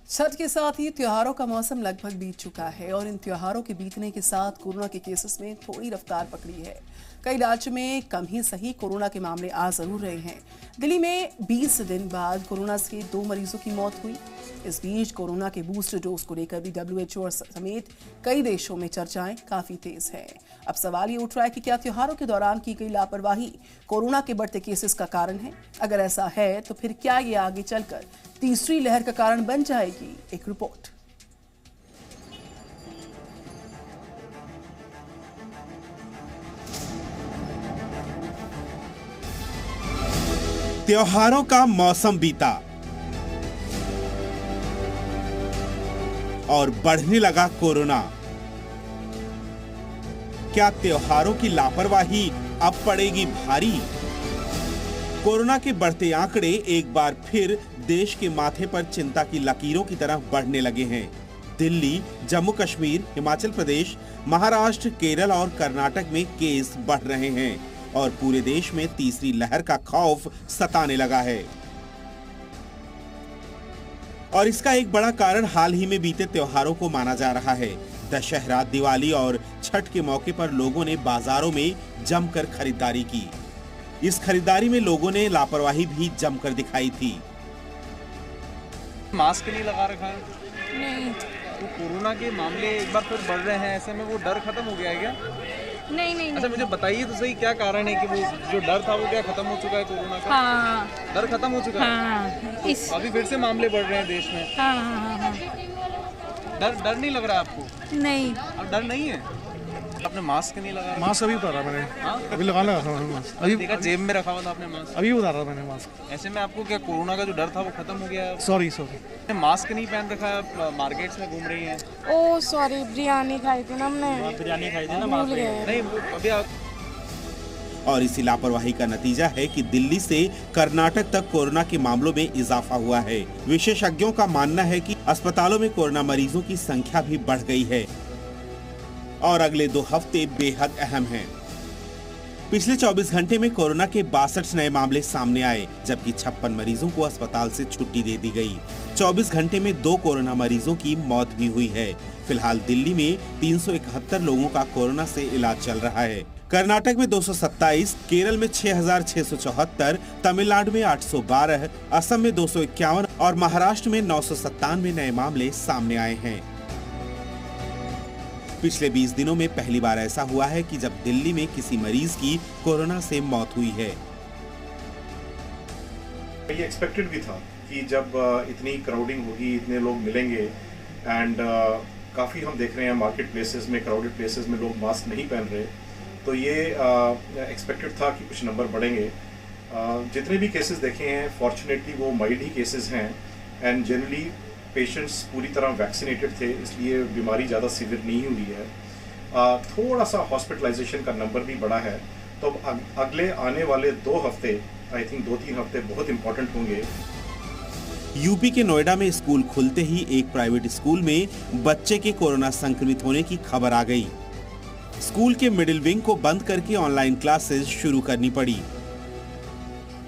छठ के साथ ही त्योहारों का मौसम लगभग बीत चुका है और इन त्योहारों के बीतने के साथ कोरोना के केसेस में थोड़ी रफ्तार पकड़ी है। कई राज्यों में कम ही सही कोरोना के मामले आ जरूर रहे हैं। दिल्ली में 20 दिन बाद कोरोना से 2 मरीजों की मौत हुई। इस बीच कोरोना के बूस्टर डोज को लेकर भी WHO समेत कई देशों में चर्चाएं काफी तेज है। अब सवाल ये उठ रहा है कि क्या त्योहारों के दौरान की गई लापरवाही कोरोना के बढ़ते केसेस का कारण है? अगर ऐसा है तो फिर क्या ये आगे चलकर तीसरी लहर का कारण बन जाएगी? एक रिपोर्ट। त्योहारों का मौसम बीता और बढ़ने लगा कोरोना। क्या त्योहारों की लापरवाही अब पड़ेगी भारी? कोरोना के बढ़ते आंकड़े एक बार फिर देश के माथे पर चिंता की लकीरों की तरफ बढ़ने लगे हैं। दिल्ली, जम्मू कश्मीर, हिमाचल प्रदेश, महाराष्ट्र, केरल और कर्नाटक में केस बढ़ रहे हैं और पूरे देश में तीसरी लहर का खौफ सताने लगा है। और इसका एक बड़ा कारण हाल ही में बीते त्योहारों को माना जा रहा है। दशहरा, दिवाली और छठ के मौके पर लोगों ने बाजारों में जमकर खरीदारी की। इस खरीदारी में लोगों ने लापरवाही भी जमकर दिखाई थी। मास्क नहीं लगा रखा है? नहीं। तो कोरोना के मामले एक बार फिर बढ़ रहे हैं, ऐसे में वो डर खत्म हो गया है क्या? नहीं। अच्छा, मुझे बताइए तो सही, क्या कारण है कि वो जो डर था वो क्या खत्म हो चुका है कोरोना का? हाँ। डर खत्म हो चुका है? इस अभी फिर से मामले बढ़ रहे हैं देश में। हाँ। डर नहीं लग रहा आपको? नहीं। अब डर नहीं है? आपने मास्क नहीं लगाया? मास्क अभी उतारा मैंने। हाँ? अभी लगाना था मैंने मास्क। अभी देखा जेब में रखा हुआ था आपने मास्क? अभी उतारा मैंने मास्क। ऐसे में आपको क्या कोरोना का जो डर था वो खत्म हो गया है? सॉरी। मास्क नहीं पहन रखा है, मार्केट्स में घूम रही हैं। ओ सॉरी, बिरयानी खाई थी ना हमने। बिरयानी खाई थी ना, भूल गए। नहीं वो अभी और इसी लापरवाही का नतीजा है कि दिल्ली से कर्नाटक तक कोरोना के मामलों में इजाफा हुआ है। विशेषज्ञों का मानना है कि अस्पतालों में कोरोना मरीजों की संख्या भी बढ़ गई है और अगले 2 हफ्ते बेहद अहम हैं। पिछले 24 घंटे में कोरोना के 62 नए मामले सामने आए, जबकि 56 मरीजों को अस्पताल से छुट्टी दे दी गई। 24 घंटे में 2 कोरोना मरीजों की मौत भी हुई है। फिलहाल दिल्ली में 371 लोगों का कोरोना से इलाज चल रहा है। कर्नाटक में 227, केरल में 6674, तमिलनाडु में 812, असम में 251 और महाराष्ट्र में 997 नए मामले सामने आए हैं। पिछले 20 दिनों में पहली बार ऐसा हुआ है कि जब दिल्ली में किसी मरीज की कोरोना से मौत हुई है। ये एक्सपेक्टेड भी था कि जब इतनी क्राउडिंग होगी, इतने लोग मिलेंगे एंड काफ़ी हम देख रहे हैं मार्केट प्लेसेस में, क्राउडेड प्लेसेस में लोग मास्क नहीं पहन रहे, तो ये एक्सपेक्टेड था कि कुछ नंबर बढ़ेंगे। जितने भी केसेस देखे हैं फॉर्चुनेटली वो माइल्ड ही केसेस हैं एंड जनरली पेशेंट्स पूरी तरह वैक्सीनेटेड थे, इसलिए बीमारी ज़्यादा सीवियर नहीं हुई है। थोड़ा सा हॉस्पिटलाइजेशन का नंबर भी बढ़ा है, तो अगले आने वाले 2 हफ्ते, आई थिंक 2-3 हफ्ते बहुत इंपॉर्टेंट होंगे। यूपी के नोएडा में स्कूल खुलते ही एक प्राइवेट स्कूल में बच्चे के कोरोना संक्रमित होने की खबर आ गई। स्कूल के मिडिल विंग को बंद करके ऑनलाइन क्लासेस शुरू करनी पड़ी।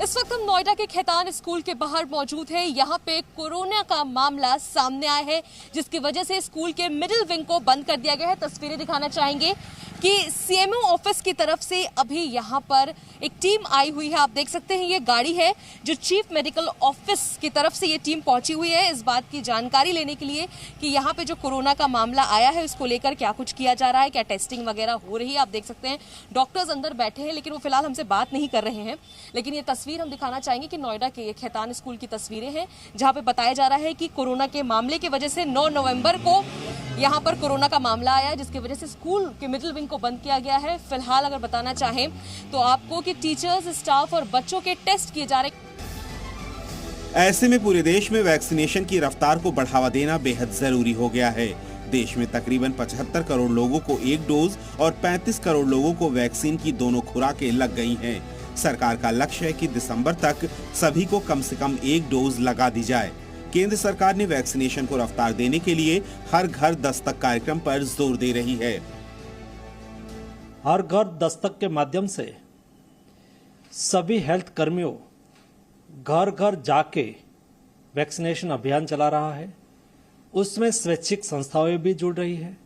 इस वक्त हम नोएडा के खैतान स्कूल के बाहर मौजूद हैं। यहाँ पे कोरोना का मामला सामने आया है, जिसकी वजह से स्कूल के मिडिल विंग को बंद कर दिया गया है। तस्वीरें दिखाना चाहेंगे कि सीएमओ ऑफिस की तरफ से अभी यहाँ पर एक टीम आई हुई है। आप देख सकते हैं ये गाड़ी है जो चीफ मेडिकल ऑफिस की तरफ से ये टीम पहुंची हुई है इस बात की जानकारी लेने के लिए कि यहाँ पे जो कोरोना का मामला आया है उसको लेकर क्या कुछ किया जा रहा है, क्या टेस्टिंग वगैरह हो रही है। आप देख सकते हैं डॉक्टर्स अंदर बैठे हैं, लेकिन वो फिलहाल हमसे बात नहीं कर रहे हैं। लेकिन ये तस्वीर हम दिखाना चाहेंगे कि नोएडा के खैतान स्कूल की तस्वीरें हैं, जहाँ पे बताया जा रहा है कि कोरोना के मामले की वजह से 9 नवंबर को यहाँ पर कोरोना का मामला आया, जिसकी वजह से स्कूल के मिडिल विंग को बंद किया गया है। फिलहाल अगर बताना चाहें तो आपको कि टीचर्स, स्टाफ और बच्चों के टेस्ट किए जा रहे। ऐसे में पूरे देश में वैक्सीनेशन की रफ्तार को बढ़ावा देना बेहद जरूरी हो गया है। देश में तकरीबन 75 करोड़ लोगों को 1 डोज और 35 करोड़ लोगों को वैक्सीन की दोनों खुराकें लग गई हैं। सरकार का लक्ष्य है कि दिसंबर तक सभी को कम से कम 1 डोज लगा दी जाए। केंद्र सरकार ने वैक्सीनेशन को रफ्तार देने के लिए हर घर दस्तक कार्यक्रम पर जोर दे रही है। हर घर दस्तक के माध्यम से सभी हेल्थ कर्मियों घर घर जाके वैक्सीनेशन अभियान चला रहा है। उसमें स्वैच्छिक संस्थाएं भी जुड़ रही है,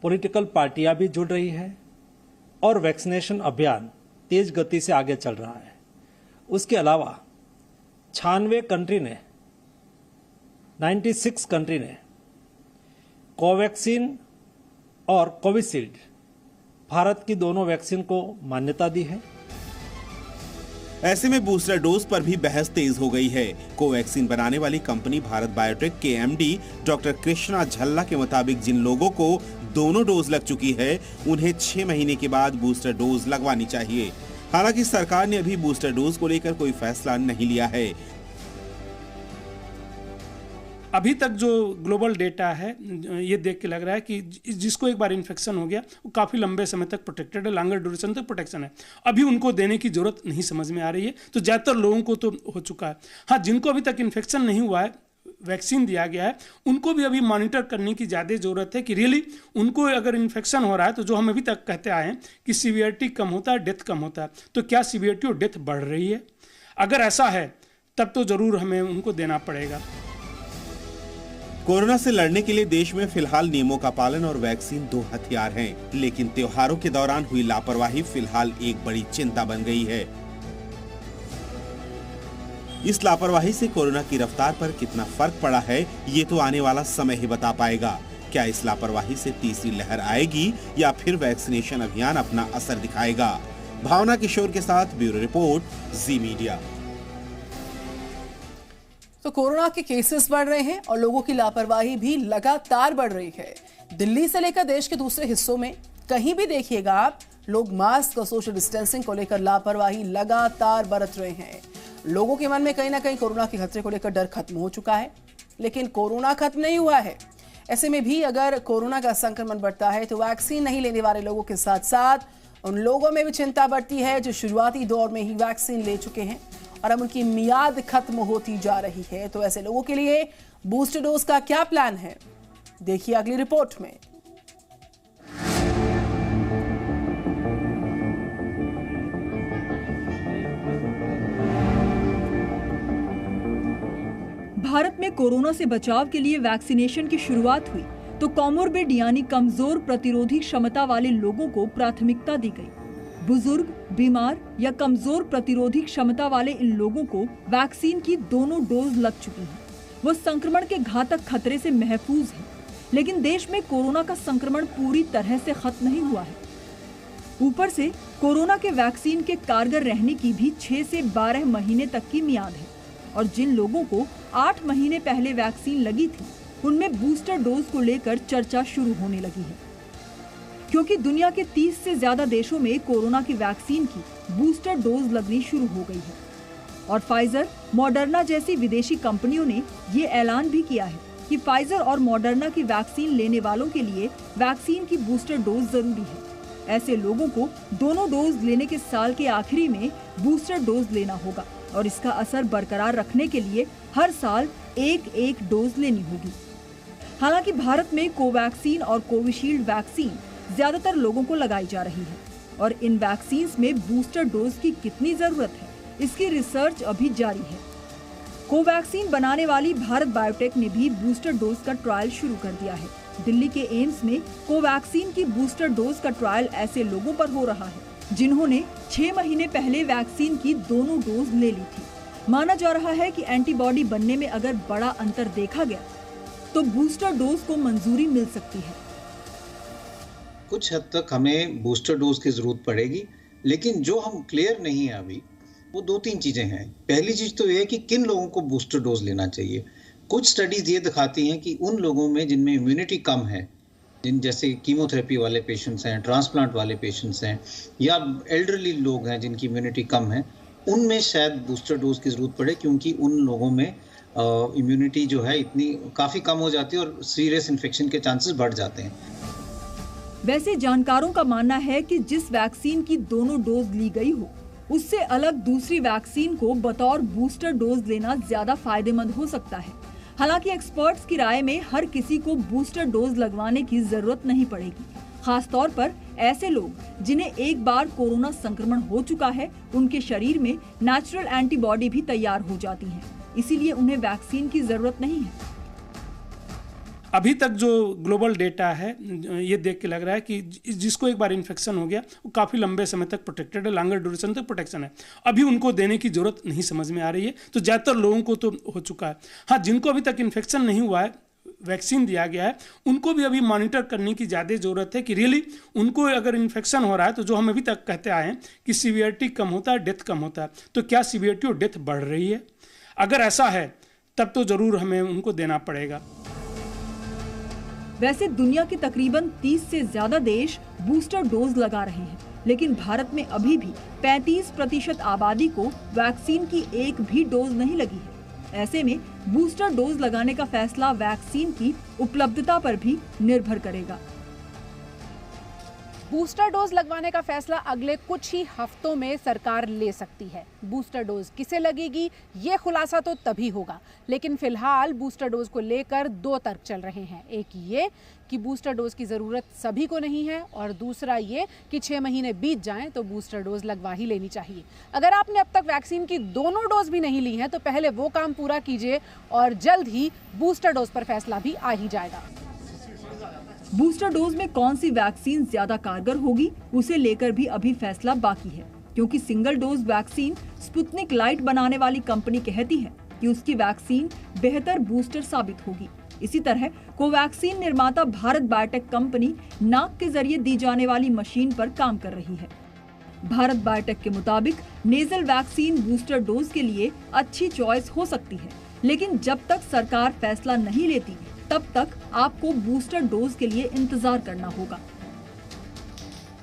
पॉलिटिकल पार्टियां भी जुड़ रही है और वैक्सीनेशन अभियान तेज गति से आगे चल रहा है। उसके अलावा 96 कंट्री ने कोवैक्सीन और कोविशील्ड भारत की दोनों वैक्सीन को मान्यता दी है। ऐसे में बूस्टर डोज पर भी बहस तेज हो गई है। कोवैक्सीन बनाने वाली कंपनी भारत बायोटेक के एमडी डॉक्टर कृष्णा झल्ला के मुताबिक जिन लोगों को दोनों डोज लग चुकी है उन्हें 6 महीने के बाद बूस्टर डोज लगवानी चाहिए। हालांकि सरकार ने अभी बूस्टर डोज को लेकर कोई फैसला नहीं लिया है। अभी तक जो ग्लोबल डेटा है ये देख के लग रहा है कि जिसको एक बार इन्फेक्शन हो गया वो काफ़ी लंबे समय तक प्रोटेक्टेड है, लॉन्गर ड्यूरेशन तक प्रोटेक्शन है। अभी उनको देने की जरूरत नहीं समझ में आ रही है। तो ज़्यादातर लोगों को तो हो चुका है। हाँ, जिनको अभी तक इन्फेक्शन नहीं हुआ है, वैक्सीन दिया गया है, उनको भी अभी मॉनिटर करने की ज़्यादा ज़रूरत है कि रियली उनको अगर इन्फेक्शन हो रहा है तो जो हम अभी तक कहते आए हैं कि सीवियरिटी कम होता है, डेथ कम होता है, तो क्या सीवियरिटी और डेथ बढ़ रही है? अगर ऐसा है तब तो ज़रूर हमें उनको देना पड़ेगा। कोरोना से लड़ने के लिए देश में फिलहाल नियमों का पालन और वैक्सीन 2 हथियार हैं, लेकिन त्योहारों के दौरान हुई लापरवाही फिलहाल एक बड़ी चिंता बन गई है। इस लापरवाही से कोरोना की रफ्तार पर कितना फर्क पड़ा है ये तो आने वाला समय ही बता पाएगा। क्या इस लापरवाही से तीसरी लहर आएगी या फिर वैक्सीनेशन अभियान अपना असर दिखाएगा? भावना किशोर के साथ ब्यूरो रिपोर्ट, जी मीडिया। तो कोरोना के केसेस बढ़ रहे हैं और लोगों की लापरवाही भी लगातार बढ़ रही है। दिल्ली से लेकर देश के दूसरे हिस्सों में कहीं भी देखिएगा आप, लोग मास्क और सोशल डिस्टेंसिंग को लेकर लापरवाही लगातार बरत रहे हैं। लोगों के मन में कहीं ना कहीं कोरोना के खतरे को लेकर डर खत्म हो चुका है, लेकिन कोरोना खत्म नहीं हुआ है। ऐसे में भी अगर कोरोना का संक्रमण बढ़ता है तो वैक्सीन नहीं लेने वाले लोगों के साथ साथ उन लोगों में भी चिंता बढ़ती है जो शुरुआती दौर में ही वैक्सीन ले चुके हैं और अब उनकी मियाद खत्म होती जा रही है। तो ऐसे लोगों के लिए बूस्टर डोज का क्या प्लान है, देखिए अगली रिपोर्ट में। भारत में कोरोना से बचाव के लिए वैक्सीनेशन की शुरुआत हुई तो कॉमोर्बिड यानी कमजोर प्रतिरोधी क्षमता वाले लोगों को प्राथमिकता दी गई। बुजुर्ग, बीमार या कमजोर प्रतिरोधी क्षमता वाले इन लोगों को वैक्सीन की दोनों डोज लग चुकी हैं। वो संक्रमण के घातक खतरे से महफूज है, लेकिन देश में कोरोना का संक्रमण पूरी तरह से खत्म नहीं हुआ है। ऊपर से कोरोना के वैक्सीन के कारगर रहने की भी 6 से 12 महीने तक की मियाद है और जिन लोगों को 8 महीने पहले वैक्सीन लगी थी उनमें बूस्टर डोज को लेकर चर्चा शुरू होने लगी है, क्योंकि दुनिया के 30 से ज्यादा देशों में कोरोना की वैक्सीन की बूस्टर डोज लगनी शुरू हो गई है और फाइजर, मॉडर्ना जैसी विदेशी कंपनियों ने ये ऐलान भी किया है कि फाइजर और मॉडर्ना की वैक्सीन लेने वालों के लिए वैक्सीन की बूस्टर डोज जरूरी है। ऐसे लोगों को दोनों डोज लेने के साल के आखिरी में बूस्टर डोज लेना होगा और इसका असर बरकरार रखने के लिए हर साल एक डोज लेनी होगी। हालांकि भारत में कोवैक्सीन और कोविशील्ड वैक्सीन ज्यादातर लोगों को लगाई जा रही है और इन वैक्सीन में बूस्टर डोज की कितनी जरूरत है इसकी रिसर्च अभी जारी है। कोवैक्सीन बनाने वाली भारत बायोटेक ने भी बूस्टर डोज का ट्रायल शुरू कर दिया है। दिल्ली के एम्स में कोवैक्सीन की बूस्टर डोज का ट्रायल ऐसे लोगों पर हो रहा है जिन्होंने 6 महीने पहले वैक्सीन की दोनों डोज ले ली थी। माना जा रहा है कि एंटीबॉडी बनने में अगर बड़ा अंतर देखा गया तो बूस्टर डोज को मंजूरी मिल सकती है। कुछ हद तक हमें बूस्टर डोज की जरूरत पड़ेगी, लेकिन जो हम क्लियर नहीं है अभी वो 2-3 चीजें हैं। पहली चीज तो ये है कि किन लोगों को बूस्टर डोज लेना चाहिए। कुछ स्टडीज ये दिखाती हैं कि उन लोगों में जिनमें इम्यूनिटी कम है, जिन जैसे कीमोथेरेपी वाले पेशेंट्स हैं, ट्रांसप्लांट वाले पेशेंट्स हैं या एल्डरली लोग हैं जिनकी इम्यूनिटी कम है, उनमें शायद बूस्टर डोज की जरूरत पड़े, क्योंकि उन लोगों में इम्यूनिटी जो है इतनी काफी कम हो जाती है और सीरियस इन्फेक्शन के चांसेस बढ़ जाते हैं। वैसे जानकारों का मानना है कि जिस वैक्सीन की दोनों डोज ली गई हो उससे अलग दूसरी वैक्सीन को बतौर बूस्टर डोज लेना ज्यादा फायदेमंद हो सकता है। हालांकि एक्सपर्ट्स की राय में हर किसी को बूस्टर डोज लगवाने की जरूरत नहीं पड़ेगी। खास तौर पर ऐसे लोग जिन्हें एक बार कोरोना संक्रमण हो चुका है, उनके शरीर में नेचुरल एंटीबॉडी भी तैयार हो जाती है, इसीलिए उन्हें वैक्सीन की जरूरत नहीं है। अभी तक जो ग्लोबल डेटा है ये देख के लग रहा है कि जिसको एक बार इन्फेक्शन हो गया वो काफ़ी लंबे समय तक प्रोटेक्टेड है, लॉन्गर ड्यूरेशन तक प्रोटेक्शन है। अभी उनको देने की जरूरत नहीं समझ में आ रही है, तो ज़्यादातर लोगों को तो हो चुका है। हाँ, जिनको अभी तक इन्फेक्शन नहीं हुआ है, वैक्सीन दिया गया है, उनको भी अभी मॉनिटर करने की ज़्यादा ज़रूरत है कि रियली उनको अगर इन्फेक्शन हो रहा है तो जो हम अभी तक कहते आए हैं कि सीवियरिटी कम होता है, डेथ कम होता है, तो क्या सीवियरिटी और डेथ बढ़ रही है? अगर ऐसा है तब तो ज़रूर हमें उनको देना पड़ेगा। वैसे दुनिया के तकरीबन 30 से ज्यादा देश बूस्टर डोज लगा रहे हैं, लेकिन भारत में अभी भी 35% आबादी को वैक्सीन की एक भी डोज नहीं लगी है। ऐसे में बूस्टर डोज लगाने का फैसला वैक्सीन की उपलब्धता पर भी निर्भर करेगा। बूस्टर डोज लगवाने का फैसला अगले कुछ ही हफ्तों में सरकार ले सकती है। बूस्टर डोज किसे लगेगी ये खुलासा तो तभी होगा, लेकिन फिलहाल बूस्टर डोज को लेकर दो तर्क चल रहे हैं। एक ये कि बूस्टर डोज की ज़रूरत सभी को नहीं है, और दूसरा ये कि 6 महीने बीत जाएं तो बूस्टर डोज लगवा ही लेनी चाहिए। अगर आपने अब तक वैक्सीन की दोनों डोज भी नहीं ली हैं तो पहले वो काम पूरा कीजिए, और जल्द ही बूस्टर डोज पर फैसला भी आ ही जाएगा। बूस्टर डोज में कौन सी वैक्सीन ज्यादा कारगर होगी उसे लेकर भी अभी फैसला बाकी है, क्योंकि single dose vaccine Sputnik light बनाने वाली कंपनी कहती है कि उसकी वैक्सीन बेहतर बूस्टर साबित होगी। इसी तरह कोवैक्सीन निर्माता भारत बायोटेक कंपनी नाक के जरिए दी जाने वाली मशीन पर काम कर रही है। भारत बायोटेक के मुताबिक नेजल वैक्सीन बूस्टर डोज के लिए अच्छी चॉइस हो सकती है, लेकिन जब तक सरकार फैसला नहीं लेती तब तक आपको बूस्टर डोज के लिए इंतजार करना होगा।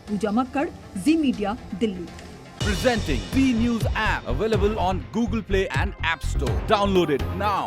Pooja Makkar, Zee media, Delhi. Presenting B News app available on Google Play and App Store. Download it now.